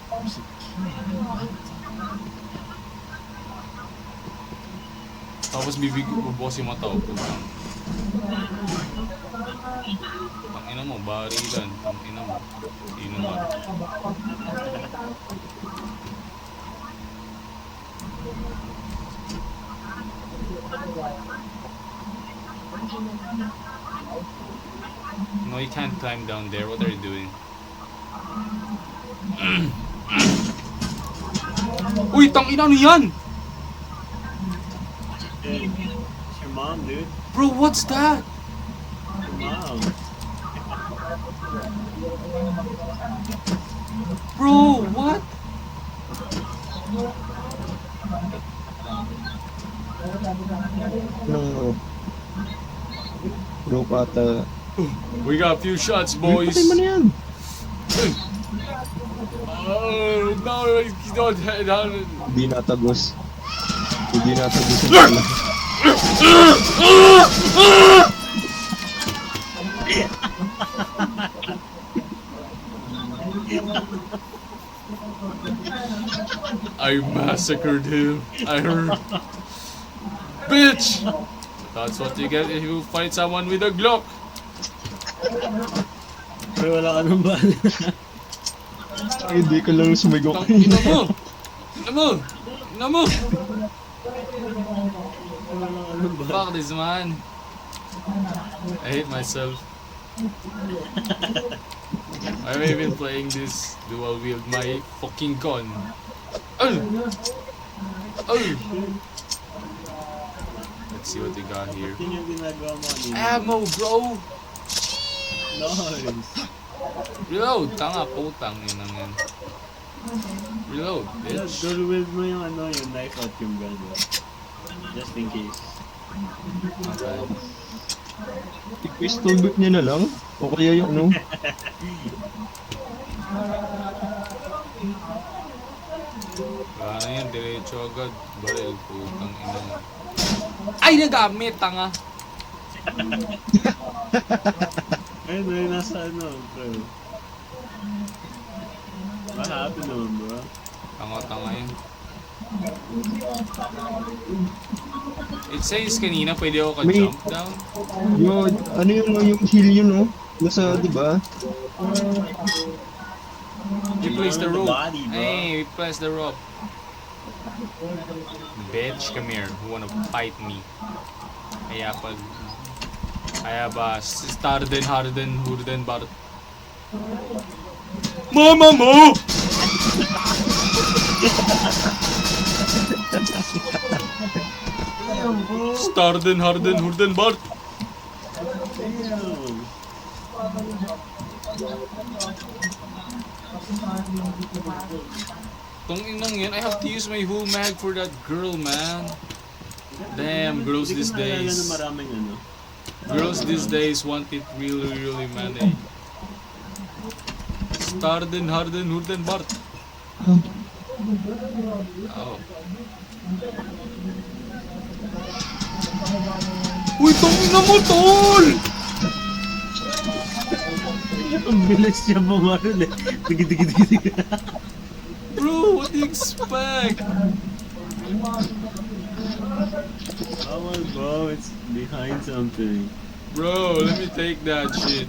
Tapos bubukas yung mata ko. Putang ina mo, barilan. Tang ina mo. Sino ba? No, you can't climb down there. What are you doing? Uy, tang ina, ano yan? Dude, it's your mom, dude. Bro, what's that? Your mom. Bro, what? Nung rope ata. We got a few shots, Boys. boys. Patay mo na yan. Oh, no, you don't head on. Hindi natagos. Hindi natagos yung pala. I massacred him. I heard. Bitch! That's what you get if you fight someone with a Glock. Pero wala ka nang bala. Ay, hindi ka lang sumigok. Tang ina mo! Ina mo! Ina mo! Fuck this, man. I hate myself. I'm even playing this dual wield my fucking gun. Oh! Oh! Let's see what we got here. Yun yung ginagawa mo kanina. Ammo, bro! Nice. Reload! Tanga, putang yun ang yan. Reload, bitch. Dual wield mo yung ano, yung knife at yung gun. Just in case. Okay. I-pistol whip niya na lang. O kaya yung ano. Wala na yan, diretso agad. Baril, putang ina mo. Ay, nagamit, tanga! Ayun, ayun, nasa ano, bro. What happened naman, bro? Tanga yun. It says kanina pwede ako ka-jump down. Yo, ano yung heal yun, no? Nasa, di ba? We place the on the rope. body, bro. Hey, we place the rope. Bitch, come here. Who wanna fight me? Kaya pag... Kaya ba, Starden, Harden, Hurden, Bart. Mama mo! Starden, Harden, Hurden, Bart. Damn. Tong inang yan, I have to use my whole mag for that girl, man. Damn, girls Hindi these ko naalala na days. maraming ano. Girls these days want it really, really, man, eh. Starden, Harden, Hurden, Bart. Oh. Uy, tong ina mo, tol! Ang bilis siya bumaril eh. Digi. Bro, what do you expect? Come on, bro. It's behind something. Bro, let me take that shit.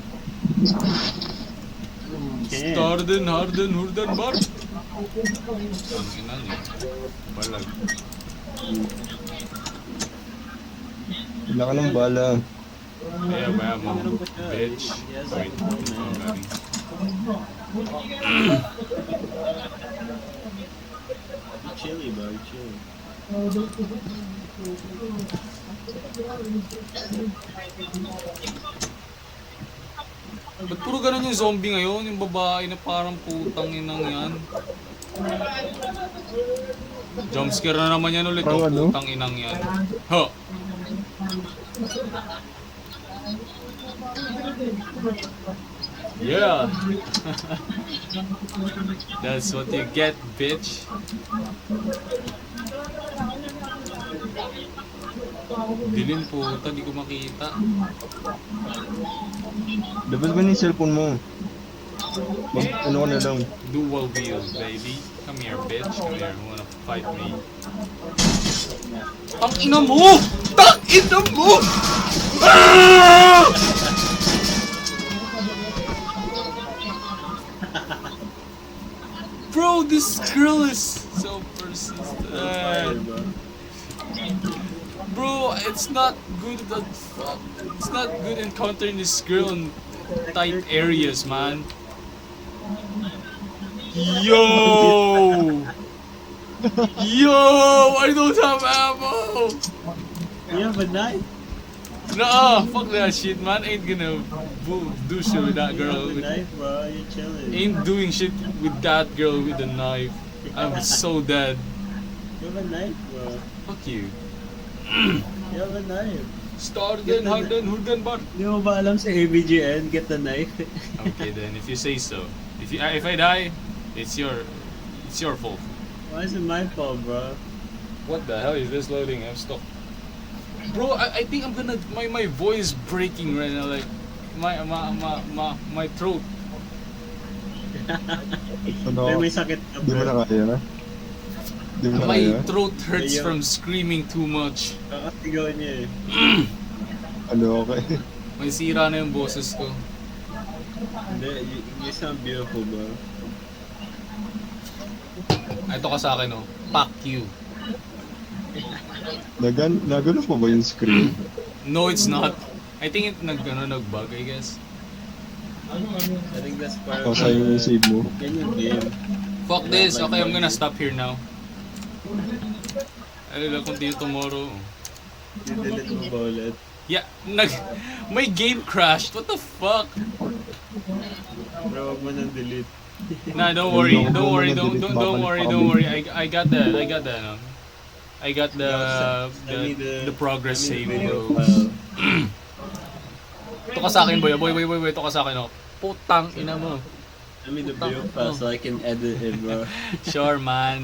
Can't. Starden, Harden, Hurden, Bart. Ang ina niya. Balag. Wala ka ng bala. Kaya ba mo, bitch? Wait, ito ang galing. You chilly, bro. You chilly. Ba't puro ganun yung zombie ngayon? Yung babae na parang putang inang yan. Jumpscare na naman yan ulit. Parang Oh, ano? putang inang yan. Ha! Yeah! That's what you get, bitch. Dilim puta, di ko makita. Dapat ba yung cellphone mo? Ano ka na lang. Dual wheel, baby. Come here, bitch. Come here. You wanna fight me? Tang ina mo! Tang ina mo! Ah! Bro, this girl is so persistent. Bro, it's not good that it's not good encountering this girl in tight areas, man. Yo! Yo! I don't have ammo! You have a knife? Nah, fuck that shit, man. Ain't gonna do shit with that You have girl. a knife, bro. You're chilling. Ain't doing shit with that girl with a knife. I'm so dead. You have a knife, bro. Fuck you. You have a knife. Starden, Hagden, Hurden, Bar. Di mo ba alam sa ABGN? Get the knife. Okay then, if you say so. If I die, it's your fault. Why is it my fault, bro? What the hell is this loading? I'm stuck. Bro, I think I'm gonna my voice breaking right now, like my throat. Ano, May sakit ka, di mo na bro. kaya na? Di mo na My kaya? throat hurts Ayun. from screaming too much. Kakasigaw niya eh. Ano, okay. May sira na yung boses ko. Hindi, you sound beautiful, bro. Ito ka sa akin, oh. Fuck you. Nagano pa ba yung screen? No, it's not. I think it nag-bug, I guess. I think that's part O, of sa yung save mo? yan yung game. Fuck this. Okay, I'm gonna stop here now. I will continue tomorrow. Delete mo ba ulit? Yeah, my game crashed. What the fuck? Bro, wag mo nang delete. Nah, don't worry. Don't Don't worry. delete, Don't babalik worry. pa Don't kami. worry. I got the I got Send me the progress send save, me the bro. video file. Ito ka sa akin, boy. Boy. Ito ka sa akin, oh. Putang ina mo. Send me the video file so I can edit it, bro. Sure, man.